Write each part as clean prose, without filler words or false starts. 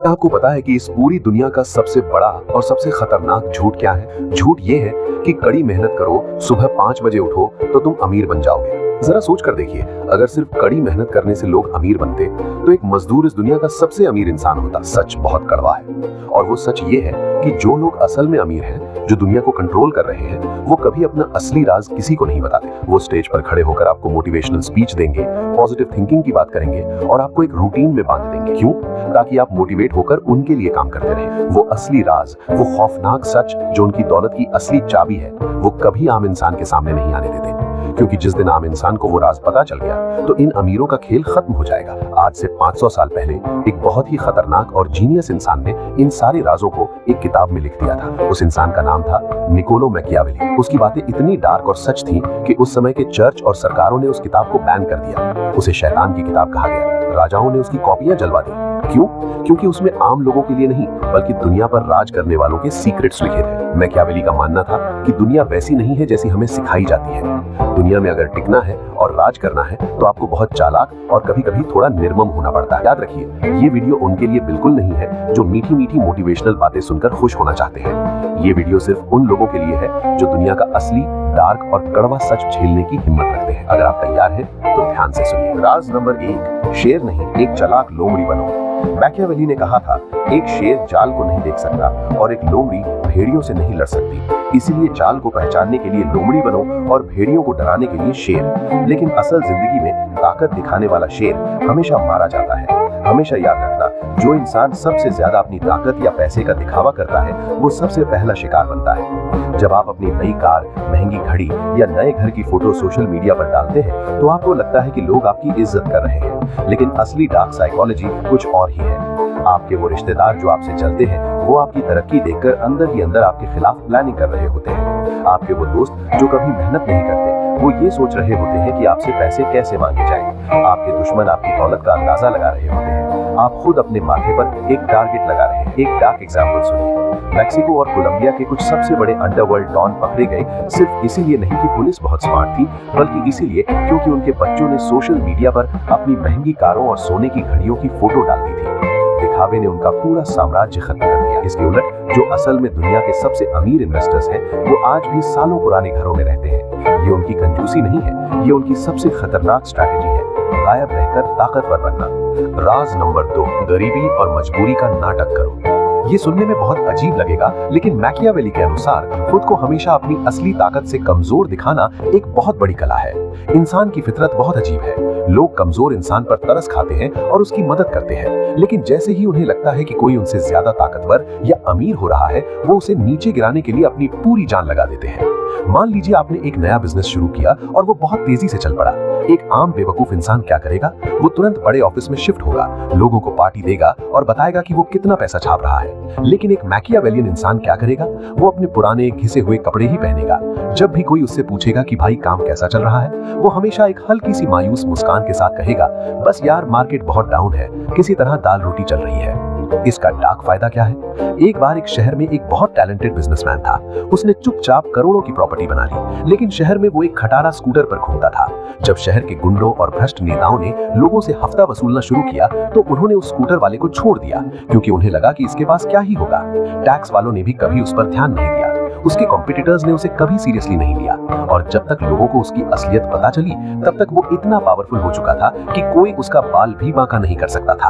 क्या आपको पता है कि इस पूरी दुनिया का सबसे बड़ा और सबसे खतरनाक झूठ क्या है? झूठ ये है कि कड़ी मेहनत करो, सुबह 5 बजे उठो तो तुम अमीर बन जाओगे। जरा सोच कर देखिए, अगर सिर्फ कड़ी मेहनत करने से लोग अमीर बनते तो एक मजदूर इस दुनिया का सबसे अमीर इंसान होता। सच बहुत कड़वा है, और वो सच ये है कि जो लोग असल में अमीर हैं, जो दुनिया को कंट्रोल कर रहे हैं, वो कभी अपना असली राज किसी को नहीं बताते। वो स्टेज पर खड़े होकर आपको मोटिवेशनल स्पीच देंगे, पॉजिटिव थिंकिंग की बात करेंगे और आपको एक रूटीन में बांध देंगे। क्यों? ताकि आप मोटिवेट होकर उनके लिए काम करते रहें। वो असली राज, वो खौफनाक सच जो उनकी दौलत की असली चाबी है, वो कभी आम इंसान के सामने नहीं आने देते, क्योंकि जिस दिन आम इंसान को वो राज पता चल गया तो इन अमीरों का खेल खत्म हो जाएगा। आज से 500 साल पहले एक बहुत ही खतरनाक और जीनियस इंसान ने इन सारे राजों को एक किताब में लिख दिया था। उस इंसान का नाम था निकोलो मैकियावेली। उसकी बातें इतनी डार्क और सच थी कि उस समय के चर्च और सरकारों ने उस किताब को बैन कर दिया। उसे शैतान की किताब कहा गया। राजाओं ने उसकी कॉपियां जलवा दी। क्यों? क्योंकि उसमें आम लोगों के लिए नहीं, बल्कि दुनिया पर राज करने वालों के सीक्रेट्स लिखे थे। मैकियावेली का मानना था कि दुनिया वैसी नहीं है जैसी हमें सिखाई जाती है। दुनिया में अगर टिकना है और राज करना है तो आपको बहुत चालाक और कभी-कभी थोड़ा निर्मम होना पड़ता है। याद रखिए, ये वीडियो उनके लिए बिल्कुल नहीं है जो मीठी मीठी मोटिवेशनल बातें सुनकर खुश होना चाहते हैं। ये वीडियो सिर्फ उन लोगों के लिए है जो दुनिया का असली डार्क और कड़वा सच झेलने की हिम्मत रखते हैं। अगर आप तैयार हैं तो ध्यान से सुनिए। राज नंबर 1, शेर नहीं, एक चालाक लोमड़ी बनो। मैकियावेली ने कहा था, एक शेर जाल को नहीं देख सकता और एक लोमड़ी भेड़ियों से नहीं लड़ सकती। इसीलिए जाल को पहचानने के लिए लोमड़ी बनो और भेड़ियों को डराने के लिए शेर। लेकिन असल जिंदगी में ताकत दिखाने वाला शेर हमेशा मारा जाता है। हमेशा याद रखना, जो इंसान सबसे ज्यादा अपनी ताकत या पैसे का दिखावा करता है, वो सबसे पहला शिकार बनता है। जब आप अपनी नई कार, महंगी घड़ी या नए घर की फोटो सोशल मीडिया पर डालते हैं तो आपको लगता है कि लोग आपकी इज्जत कर रहे हैं, लेकिन असली डार्क साइकोलॉजी कुछ और ही है। आपके वो रिश्तेदार जो आपसे चलते हैं, वो आपकी तरक्की देखकर अंदर ही अंदर आपके खिलाफ प्लानिंग कर रहे होते हैं। आपके वो दोस्त जो कभी मेहनत नहीं करते, वो ये सोच रहे होते हैं कि आपसे पैसे कैसे मांगे जाएं। आपके दुश्मन आपकी दौलत का अंदाजा लगा रहे होते हैं। आप खुद अपने माथे पर एक टारगेट लगा रहे हैं। एक डार्क एग्जाम्पल सुनिए। मैक्सिको और कोलंबिया के कुछ सबसे बड़े अंडरवर्ल्ड डॉन पकड़े गए, सिर्फ इसीलिए नहीं कि पुलिस बहुत स्मार्ट थी, बल्कि इसीलिए क्योंकि उनके बच्चों ने सोशल मीडिया पर अपनी महंगी कारों और सोने की घड़ियों की फोटो डाल दी थी। दिखावे ने उनका पूरा साम्राज्य खत्म कर दिया। इसके उलट जो असल में दुनिया के सबसे अमीर इन्वेस्टर्स हैं, वो आज भी सालों पुराने घरों में रहते हैं। ये उनकी कंजूसी नहीं है, ये उनकी सबसे खतरनाक स्ट्रैटेजी है, गायब रहकर ताकतवर बनना। राज नंबर 2, गरीबी और मजबूरी का नाटक करो। ये सुनने में बहुत अजीब लगेगा, लेकिन मैकियावेली के अनुसार खुद को हमेशा अपनी असली ताकत से कमजोर दिखाना एक बहुत बड़ी कला है। इंसान की फितरत बहुत अजीब है। लोग कमजोर इंसान पर तरस खाते हैं और उसकी मदद करते हैं, लेकिन जैसे ही उन्हें लगता है कि कोई उनसे ज्यादा ताकतवर या अमीर हो रहा है, वो उसे नीचे गिराने के लिए अपनी पूरी जान लगा देते हैं। मान लीजिए आपने एक नया बिजनेस शुरू किया और वो बहुत तेजी से चल पड़ा। एक आम बेवकूफ इंसान क्या करेगा? वो तुरंत बड़े ऑफिस में शिफ्ट होगा, लोगों को पार्टी देगा और बताएगा कि वो कितना पैसा छाप रहा है। लेकिन एक मैकियावेलियन इंसान क्या करेगा? वो अपने पुराने घिसे हुए कपड़े ही पहनेगा। जब भी कोई उससे पूछेगा कि भाई काम कैसा चल रहा है, वो हमेशा एक हल्की सी मायूस मुस्कान के साथ कहेगा, बस यार मार्केट बहुत डाउन है, किसी तरह दाल रोटी चल रही है। इसका डार्क फायदा क्या है? एक बार एक शहर में एक बहुत टैलेंटेड बिजनेसमैन था। उसने चुपचाप करोड़ों की प्रॉपर्टी बना ली, लेकिन शहर में वो एक खटारा स्कूटर पर घूमता था। जब शहर के गुंडों और भ्रष्ट नेताओं ने लोगों से हफ्ता वसूलना शुरू किया तो उन्होंने उस स्कूटर वाले को छोड़ दिया, क्योंकि उन्हें लगा कि इसके पास क्या ही होगा। टैक्स वालों ने भी कभी उस पर ध्यान नहीं दिया। उसके कॉम्पिटिटर्स ने उसे कभी सीरियसली नहीं लिया, और जब तक लोगों को उसकी असलियत पता चली, तब तक वो इतना पावरफुल हो चुका था कि कोई उसका बाल भी बांका नहीं कर सकता था।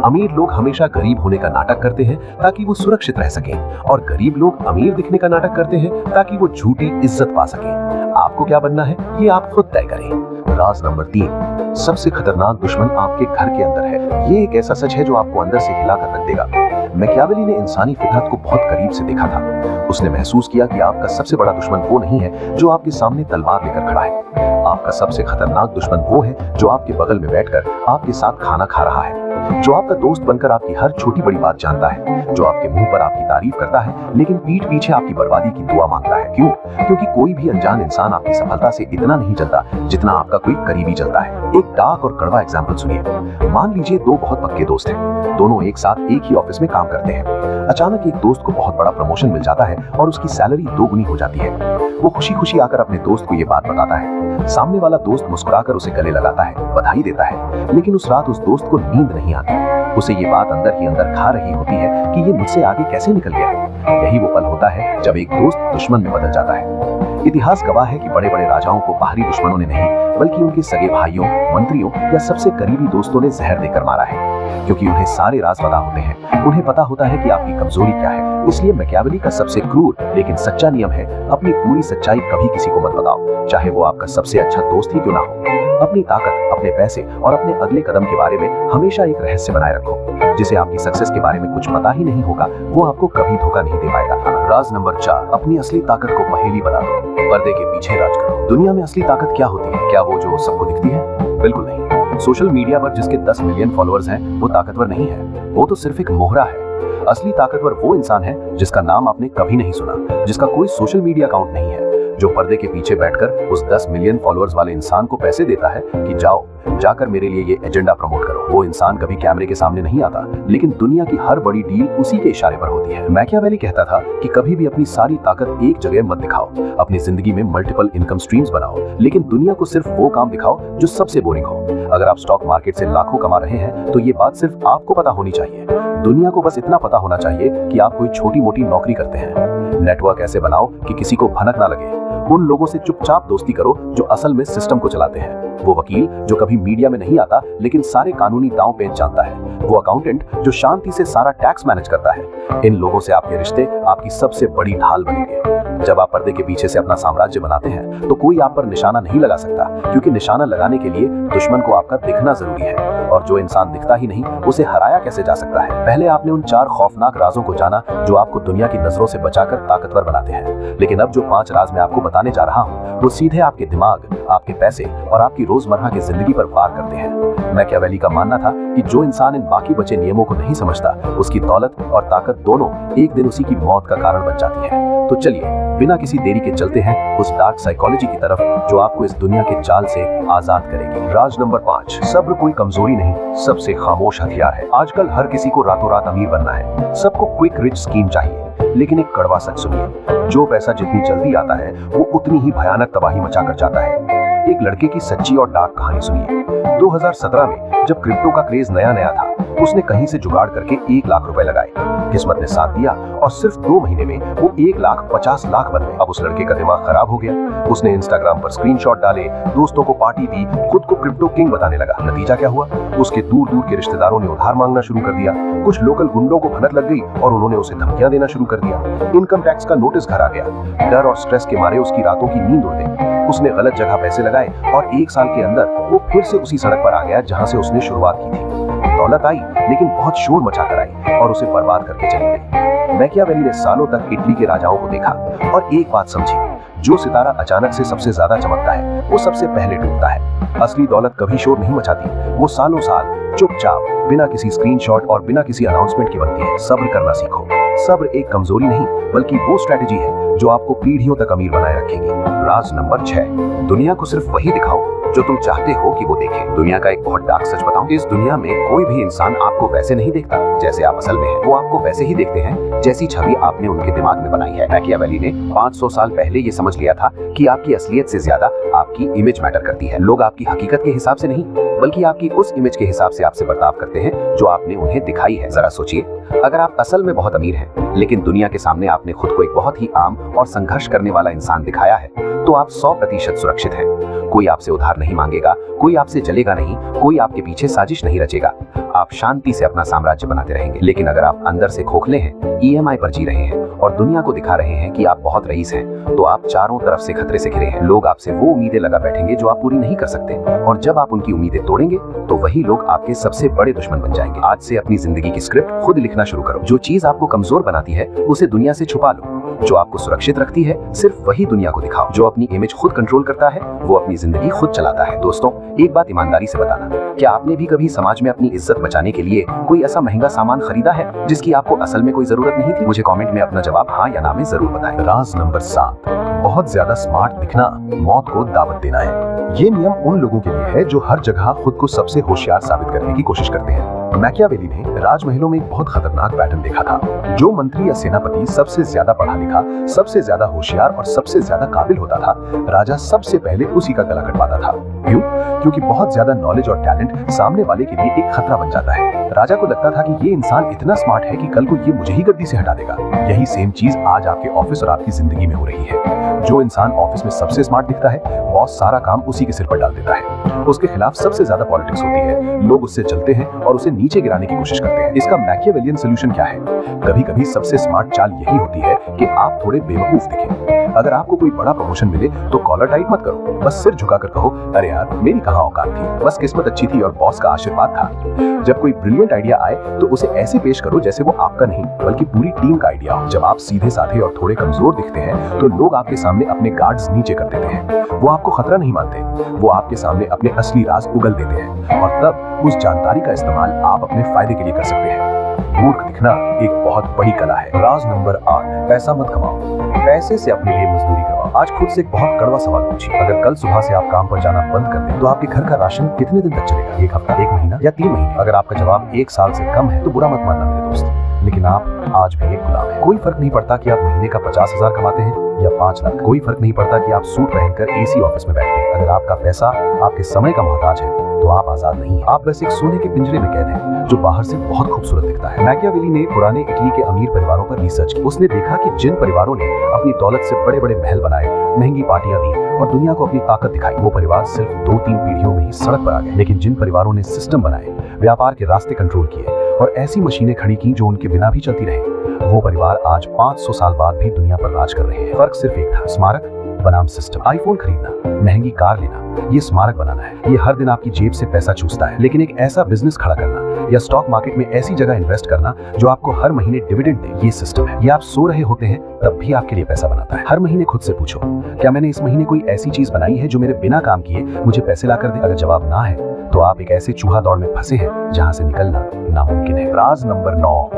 अमीर लोग हमेशा गरीब होने का नाटक करते हैं ताकि वो सुरक्षित रह सकें, और गरीब लोग अमीर दिखने का नाटक करते हैं ताकि वो झूठी इज्जत पा सकें। आपको क्या बनना है, ये आप खुद तय करें। राज नंबर 3, सबसे खतरनाक दुश्मन आपके घर के अंदर है। ये एक ऐसा सच है जो आपको अंदर से हिलाकर रख देगा। मैकियावेली ने इंसानी फितरत को बहुत करीब से देखा था। उसने महसूस किया कि आपका सबसे बड़ा दुश्मन वो नहीं है जो आपके सामने तलवार लेकर खड़ा है। आपका सबसे खतरनाक दुश्मन वो है जो आपके बगल में बैठकर आपके साथ खाना खा रहा है, जो आपका दोस्त बनकर आपकी हर छोटी बड़ी बात जानता है, जो आपके मुंह पर आपकी तारीफ करता है लेकिन पीठ पीछे आपकी बर्बादी की दुआ मांगता है। क्यों? क्योंकि कोई भी अनजान इंसान आपकी सफलता से इतना नहीं जलता जितना आपका कोई करीबी जलता है। एक डार्क और कड़वा एग्जाम्पल सुनिए। मान लीजिए दो बहुत पक्के दोस्त हैं, दोनों एक साथ एक ही ऑफिस में काम करते हैं। अचानक एक दोस्त को बहुत बड़ा प्रमोशन मिल जाता है और उसकी सैलरी 2 गुनी हो जाती है। वो खुशी खुशी आकर अपने दोस्त को ये बात बताता है। सामने वाला दोस्त मुस्कुराकर उसे गले लगाता है, बधाई देता है, लेकिन उस रात उस दोस्त को नींद नहीं आती। उसे ये बात अंदर ही अंदर खा रही होती है कि ये मुझसे आगे कैसे निकल गया है। यही वो पल होता है जब एक दोस्त दुश्मन में बदल जाता है। इतिहास गवाह है कि बड़े बड़े राजाओं को बाहरी दुश्मनों ने नहीं, बल्कि उनके सगे भाइयों, मंत्रियों या सबसे करीबी दोस्तों ने जहर देकर मारा है। क्योंकि उन्हें सारे राज पता होते हैं, उन्हें पता होता है कि आपकी कमजोरी क्या है। इसलिए मैकियावेली का सबसे क्रूर लेकिन सच्चा नियम है, अपनी पूरी सच्चाई कभी किसी को मत बताओ, चाहे वो आपका सबसे अच्छा दोस्त ही क्यों ना हो। अपनी ताकत, अपने पैसे और अपने अगले कदम के बारे में हमेशा एक रहस्य बनाए रखो। जिसे आपकी सक्सेस के बारे में कुछ पता ही नहीं होगा, वो आपको कभी धोखा नहीं दे पाएगा। राज नंबर 4, अपनी असली ताकत को पहेली बना दो, पर्दे के पीछे राज करो। दुनिया में असली ताकत क्या होती है? क्या वो जो सबको दिखती है? बिल्कुल नहीं। सोशल मीडिया पर जिसके 10 मिलियन फॉलोअर्स हैं, वो ताकतवर नहीं है, वो तो सिर्फ एक मोहरा है। असली ताकतवर वो इंसान है जिसका नाम आपने कभी नहीं सुना, जिसका कोई सोशल मीडिया अकाउंट नहीं है, जो पर्दे के पीछे बैठकर उस 10 मिलियन फॉलोअर्स वाले इंसान को पैसे देता है कि जाओ जाकर मेरे लिए ये एजेंडा प्रमोट करो। वो इंसान कभी कैमरे के सामने नहीं आता, लेकिन दुनिया की हर बड़ी डील उसी के इशारे पर होती है। मैकियावेली कहता था कि कभी भी अपनी सारी ताकत एक जगह मत दिखाओ, अपनी जिंदगी में मल्टीपल इनकम स्ट्रीम्स बनाओ, लेकिन दुनिया को सिर्फ वो काम दिखाओ जो सबसे बोरिंग हो। अगर आप स्टॉक मार्केट से लाखों कमा रहे हैं, तो ये बात सिर्फ आपको पता होनी चाहिए। दुनिया को बस इतना पता होना चाहिए कि आप कोई छोटी मोटी नौकरी करते हैं। नेटवर्क ऐसे बनाओ कि किसी को भनक ना लगे। उन लोगों से चुपचाप दोस्ती करो जो असल में सिस्टम को चलाते हैं। वो वकील जो कभी मीडिया में नहीं आता लेकिन सारे कानूनी दांव पेच जानता है। वो अकाउंटेंट जो शांति से सारा टैक्स मैनेज करता है। इन लोगों से आपके रिश्ते आपकी सबसे बड़ी ढाल बनेंगे। जब आप पर्दे के पीछे से अपना साम्राज्य बनाते हैं, तो कोई आप पर निशाना नहीं लगा सकता, क्योंकि निशाना लगाने के लिए दुश्मन को आपका दिखना जरूरी है, और जो इंसान दिखता ही नहीं, उसे हराया कैसे जा सकता है। पहले आपने उन 4 खौफनाक राजों को जाना जो आपको दुनिया की नजरों से बचाकर ताकतवर बनाते हैं, लेकिन अब जो 5 राज मैं आपको बताने जा रहा हूँ, वो सीधे आपके दिमाग, आपके पैसे और आपकी रोजमर्रा की जिंदगी पर वार करते हैं। मैकियावेली का मानना था कि जो इंसान इन बाकी बचे नियमों को नहीं समझता, उसकी दौलत और ताकत दोनों एक दिन उसी की मौत का कारण बन जाती है। तो चलिए बिना किसी देरी के चलते हैं उस डार्क साइकोलॉजी की तरफ जो आपको इस दुनिया के जाल से आजाद करेगी। राज नंबर 5, सब्र कोई कमजोरी नहीं, सबसे खामोश हथियार है। आजकल हर किसी को रातों रात अमीर बनना है, सबको क्विक रिच स्कीम चाहिए, लेकिन एक कड़वा सच सुनिए, जो पैसा जितनी जल्दी आता है वो उतनी ही भयानक तबाही मचाकर जाता है। एक लड़के की सच्ची और डार्क कहानी सुनिए। 2017 में जब क्रिप्टो का क्रेज नया नया था, उसने कहीं से जुगाड़ करके 1 लाख रुपए लगाए। किस्मत ने साथ दिया और सिर्फ 2 महीने में वो 1,50,00,000 बन गए। अब उस लड़के का दिमाग खराब हो गया। उसने इंस्टाग्राम पर स्क्रीनशॉट डाले, दोस्तों को पार्टी दी, खुद को क्रिप्टो किंग बताने लगा। नतीजा क्या हुआ? उसके दूर दूर के रिश्तेदारों ने उधार मांगना शुरू कर दिया। कुछ लोकल गुंडों को भनक लग गई और उन्होंने उसे धमकियां देना शुरू कर दिया। इनकम टैक्स का नोटिस घर आ गया। डर और स्ट्रेस के मारे उसकी रातों की नींद उड़ गई। उसने गलत जगह पैसे लगाए और 1 साल के अंदर वो फिर से उसी सड़क पर आ गया जहां से उसने शुरुआत की थी। दौलत आई, लेकिन बहुत शोर मचाकर आई और उसे बर्बाद करके चली गई। मैकियावेली ने सालों तक इटली के राजाओं को देखा और एक बात समझी, जो सितारा अचानक से सबसे ज्यादा चमकता है, वो सबसे पहले डूबता है। असली दौलत कभी शोर नहीं मचाती, वो सालों साल चुपचाप बिना किसी स्क्रीनशॉट और बिना किसी अनाउंसमेंट की बनती है। सब्र करना सीखो। सब्र एक कमजोरी नहीं, बल्कि वो स्ट्रेटेजी है जो आपको पीढ़ियों तक अमीर बनाए रखेगी। राज नंबर 6, दुनिया को सिर्फ वही दिखाओ जो तुम चाहते हो कि वो देखे। दुनिया का एक बहुत डार्क सच बताऊं, इस दुनिया में कोई भी इंसान आपको वैसे नहीं देखता जैसे आप असल में हैं। वो आपको वैसे ही देखते हैं जैसी छवि आपने उनके दिमाग में बनाई है। मैकियावेली ने 500 साल पहले ये समझ लिया था कि आपकी असलियत से ज्यादा आपकी इमेज मैटर करती है। लोग आपकी हकीकत के हिसाब से नहीं, बल्कि आपकी उस इमेज के हिसाब से आपसे बर्ताव करते हैं जो आपने उन्हें दिखाई है। जरा सोचिए, अगर आप असल में बहुत अमीर हैं, लेकिन दुनिया के सामने आपने खुद को एक बहुत ही आम और संघर्ष करने वाला इंसान दिखाया है, तो आप 100% सुरक्षित हैं। कोई आपसे उधार नहीं मांगेगा, कोई आपसे जलेगा नहीं, कोई आपके पीछे साजिश नहीं रचेगा। आप शांति से अपना साम्राज्य बनाते रहेंगे। लेकिन अगर आप अंदर से खोखले हैं, EMI पर जी रहे हैं और दुनिया को दिखा रहे हैं कि आप बहुत रईस हैं, तो आप चारों तरफ से खतरे से घिरे हैं। लोग आपसे वो उम्मीदें लगा बैठेंगे जो आप पूरी नहीं कर सकते, और जब आप उनकी उम्मीदें तोड़ेंगे, तो वही लोग आपके सबसे बड़े दुश्मन बन जाएंगे। आज से अपनी जिंदगी की स्क्रिप्ट खुद लिखना शुरू करो। जो चीज आपको कमजोर बनाती है, उसे दुनिया से छुपा लो। जो आपको सुरक्षित रखती है, सिर्फ वही दुनिया को दिखाओ। जो अपनी इमेज खुद कंट्रोल करता है, वो अपनी जिंदगी खुद चलाता है। दोस्तों, एक बात ईमानदारी से बताना, क्या आपने भी कभी समाज में अपनी इज्जत बचाने के लिए कोई ऐसा महंगा सामान खरीदा है जिसकी आपको असल में कोई जरूरत नहीं थी? मुझे कमेंट में अपना जवाब हाँ या ना में जरूर बताएं। राज नंबर 7, बहुत ज्यादा स्मार्ट दिखना मौत को दावत देना है। ये नियम उन लोगों के लिए है जो हर जगह खुद को सबसे होशियार साबित करने की कोशिश करते हैं। मैकियावेली ने राजमहलों में एक बहुत खतरनाक पैटर्न देखा था। जो मंत्री या सेनापति सबसे ज्यादा पढ़ा लिखा, सबसे ज्यादा होशियार और सबसे ज्यादा काबिल होता था, राजा सबसे पहले उसी का गला कटवाता था। क्यों? क्योंकि बहुत ज्यादा नॉलेज और टैलेंट सामने वाले के लिए एक खतरा बन जाता है। राजा को लगता था कि ये इंसान इतना स्मार्ट है कि कल को ये मुझे ही गद्दी से हटा देगा। यही सेम चीज आज आपके ऑफिस और आपकी जिंदगी में हो रही है। जो इंसान ऑफिस में सबसे स्मार्ट दिखता है, बॉस सारा काम उसी के सिर पर डाल देता है। उसके खिलाफ सबसे ज्यादा पॉलिटिक्स होती है, लोग उससे चलते हैं और उसे नीचे गिराने की कोशिश करते हैं। इसका मैकियावेलियन सॉल्यूशन क्या है? कभी कभी सबसे स्मार्ट चाल यही होती है कि आप थोड़े बेवकूफ दिखें। अगर आपको कोई बड़ा प्रमोशन मिले तो कॉलर टाइट मत करो, बस सिर झुकाकर कहो, अरे यार मेरी कहाँ औकात थी, बस किस्मत अच्छी थी और बॉस का आशीर्वाद था। जब कोई ब्रिलियंट आइडिया आए तो उसे ऐसे पेश करो जैसे वो आपका नहीं बल्कि पूरी टीम का आइडिया हो। जब आप सीधे साधे और थोड़े कमजोर दिखते हैं तो लोग आपके सामने अपने गार्ड्स नीचे कर देते हैं। वो आपको खतरा नहीं मानते, वो आपके सामने अपने असली राज उगल देते हैं और तब उस जानकारी का इस्तेमाल आप अपने फायदे के लिए कर सकते हैं। मूर्ख दिखना एक बहुत बड़ी कला है। राज नंबर 8, पैसा मत कमाओ, पैसे से अपने लिए मजदूरी करवाओ। आज खुद से एक बहुत कड़वा सवाल पूछिए, अगर कल सुबह से आप काम पर जाना बंद कर दें तो आपके घर का राशन कितने दिन तक चलेगा? 1 हफ्ता, 1 महीना या 3 महीने? अगर आपका जवाब 1 साल से कम है तो बुरा मत मानना मेरे दोस्त, लेकिन आप आज भी एक गुलाम हैं। कोई फर्क नहीं पड़ता कि आप महीने का 50,000 कमाते हैं या 5 लाख। कोई फर्क नहीं पड़ता कि आप सूट पहनकर एसी ऑफिस में बैठते हैं। अगर आपका पैसा आपके समय का मोहताज है तो आप आजाद नहीं हैं। आप बस एक सोने के पिंजरे में कैद हैं जो बाहर से बहुत खूबसूरत दिखता है। मैकियावेली ने पुराने इटली के अमीर परिवारों पर रिसर्च की। उसने देखा कि जिन परिवारों ने अपनी दौलत से बड़े बड़े महल बनाए, महंगी पार्टियां दी और दुनिया को अपनी ताकत दिखाई, वो परिवार सिर्फ 2-3 पीढ़ियों में ही सड़क पर आ गए। लेकिन जिन परिवारों ने सिस्टम बनाए, व्यापार के रास्ते कंट्रोल किए और ऐसी मशीनें खड़ी की जो उनके बिना भी चलती रहे, वो परिवार आज 500 साल बाद भी दुनिया पर राज कर रहे हैं। फर्क सिर्फ एक था, स्मारक बनाम सिस्टम। आईफोन खरीदना, महंगी कार लेना, ये स्मारक बनाना है। ये हर दिन आपकी जेब से पैसा चूसता है। लेकिन एक ऐसा बिजनेस खड़ा करना या स्टॉक मार्केट में ऐसी जगह इन्वेस्ट करना जो आपको हर महीने डिविडेंड दे, ये सिस्टम है। ये आप सो रहे होते हैं तब भी आपके लिए पैसा बनाता है। हर महीने खुद से पूछो, क्या मैंने इस महीने कोई ऐसी चीज बनाई है जो मेरे बिना काम किए मुझे पैसे ला कर दे? अगर जवाब ना है तो आप एक ऐसे चूहा दौड़ में फंसे हैं जहां से निकलना नामुमकिन है। राज नंबर 9,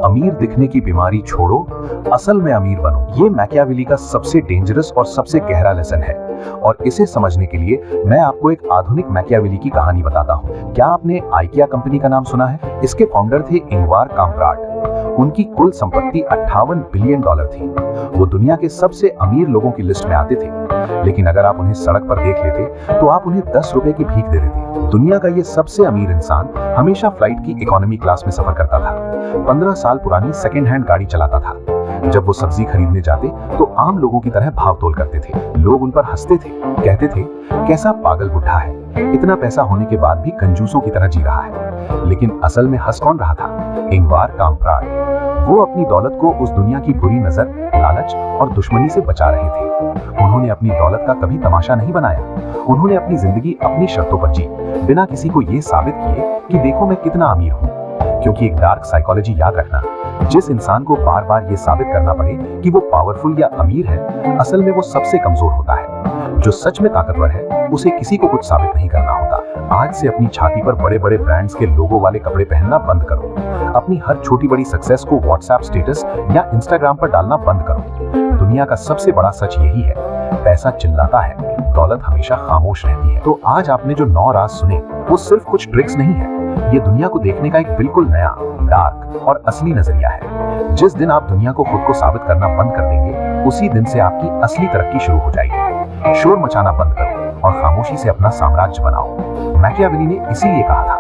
अमीर दिखने की बीमारी छोड़ो, असल में अमीर बनो। ये मैकियावेली का सबसे डेंजरस और सबसे गहरा लेसन है और इसे समझने के लिए मैं आपको एक आधुनिक मैकियावेली की कहानी बताता हूँ। क्या आपने आइकिया कंपनी का नाम सुना है? इसके फाउंडर थे इंगवार काम्प्राड। उनकी कुल संपत्ति $58 बिलियन थी। वो दुनिया के सबसे अमीर लोगों की लिस्ट में आते थे, लेकिन अगर आप उन्हें सड़क पर देख लेते तो आप उन्हें 10 रुपए की भीख दे देते। दुनिया का ये सबसे अमीर इंसान हमेशा फ्लाइट की इकोनॉमी क्लास में सफर करता था। 15 साल पुरानी सेकेंड हैंड गाड़ी चलाता था। जब वो सब्जी खरीदने जाते तो आम लोगों की तरह भाव तोल करते थे। लोग उन पर हंसते थे, कहते थे कैसा पागल बुढ़ा है, इतना पैसा होने के बाद भी कंजूसों की तरह जी रहा है। लेकिन असल में हंस कौन रहा था? इंगवार काम्प्राड। वो अपनी दौलत को उस दुनिया की बुरी नजर, लालच और दुश्मनी से बचा रहे थे। उन्होंने अपनी दौलत का कभी तमाशा नहीं बनाया। उन्होंने अपनी जिंदगी अपनी शर्तों पर जी, बिना किसी को ये साबित किए कि देखो मैं कितना अमीर हूँ। क्योंकि एक डार्क साइकोलॉजी याद रखना, जिस इंसान को बार बार ये साबित करना पड़े कि वो पावरफुल या अमीर है, असल में वो सबसे कमजोर होता है। जो सच में ताकतवर है उसे किसी को कुछ साबित नहीं करना होता। आज से अपनी छाती पर बड़े बड़े ब्रांड्स के लोगो वाले कपड़े पहनना बंद करो। अपनी हर छोटी बड़ी सक्सेस को व्हाट्सएप स्टेटस या इंस्टाग्राम पर डालना बंद करो। दुनिया का सबसे बड़ा सच यही है, पैसा चिल्लाता है, दौलत हमेशा खामोश रहती है। तो आज आपने जो 9 राज सुने वो सिर्फ कुछ ट्रिक्स नहीं है, ये दुनिया को देखने का एक बिल्कुल नया, डार्क और असली नजरिया है। जिस दिन आप दुनिया को खुद को साबित करना बंद कर देंगे, उसी दिन से आपकी असली तरक्की शुरू हो जाएगी। शोर मचाना बंद करो और खामोशी से अपना साम्राज्य बनाओ। मैकियावेली ने इसीलिए कहा था,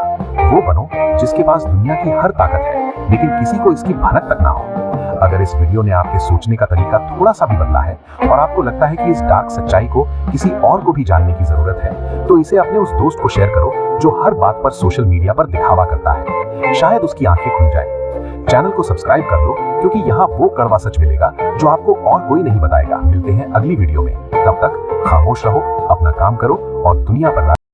वो बनो जिसके पास दुनिया की हर ताकत है लेकिन किसी को इसकी भनक तक ना हो। अगर इस वीडियो ने आपके सोचने का तरीका थोड़ा सा भी बदला है और आपको लगता है कि इस डार्क सच्चाई को किसी और को भी जानने की जरूरत है, तो इसे अपने उस दोस्त को शेयर करो जो हर बात पर सोशल मीडिया पर दिखावा करता है। शायद उसकी आंखें खुल जाए। चैनल को सब्सक्राइब कर लो क्योंकि यहाँ वो कड़वा सच मिलेगा जो आपको और कोई नहीं बताएगा। मिलते हैं अगली वीडियो में, तब तक खामोश रहो, अपना काम करो और दुनिया पर